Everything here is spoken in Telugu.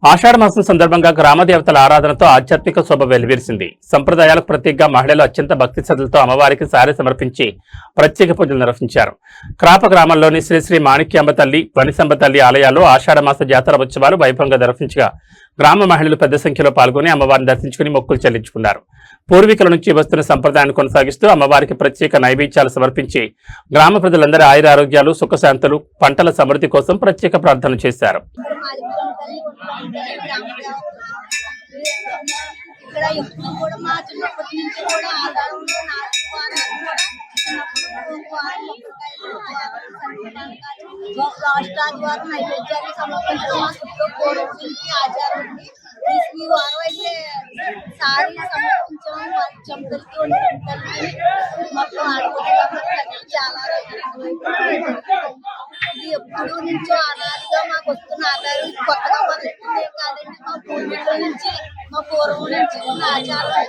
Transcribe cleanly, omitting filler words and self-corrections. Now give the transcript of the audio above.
ఆషాఢ మాసం సందర్భంగా గ్రామ దేవతల ఆరాధనతో ఆధ్యాత్మిక శోభ వెలువరిసింది. సంప్రదాయాలకు ప్రతీకగా మహిళలు అత్యంత భక్తి శ్రద్ధలతో అమ్మవారికి సారె సమర్పించి ప్రత్యేక పూజలు నిర్వహించారు. క్రాప గ్రామంలోని శ్రీ శ్రీ మాణిక్యాంబ తల్లి, వనిసంబ తల్లి ఆలయాల్లో ఆషాఢ మాస జాతర ఉత్సవాలు వైభవంగా నిర్వహించగా గ్రామ మహిళలు పెద్ద సంఖ్యలో పాల్గొని అమ్మవారిని దర్శించుకుని మొక్కులు చెల్లించుకున్నారు. పూర్వీకుల నుంచి వస్తున్న సంప్రదాయాన్ని కొనసాగిస్తూ అమ్మవారికి ప్రత్యేక నైవేద్యాలు సమర్పించి గ్రామ ప్రజలందరి ఆయురారోగ్యాలు, సుఖశాంతులు, పంటల సమృద్ధి కోసం ప్రత్యేక ప్రార్థనలు చేశారు. ఇక్కడ ఎప్పుడు కూడా మా చిన్నప్పటి నుంచి కూడా ఆధారంలో రాష్ట్రాల ద్వారా నైవేద్యాన్ని సమర్పించడం మా చుట్టూ పూర్వం నుంచి ఆచారం ఉంది. ఈ వారం అయితే సారీ సమర్పించడం చెంతలకి ఉండాలి. మొత్తం ఆడపడుచు చాలా ఇది ఎప్పుడు నుంచో అనాదిగా మాకు వస్తున్న ఆధారం, కొత్తగా మొదలెట్టింది కాదండి. మా పూర్వీకుల నుంచి, మా పూర్వం నుంచి ఉన్న ఆచారం.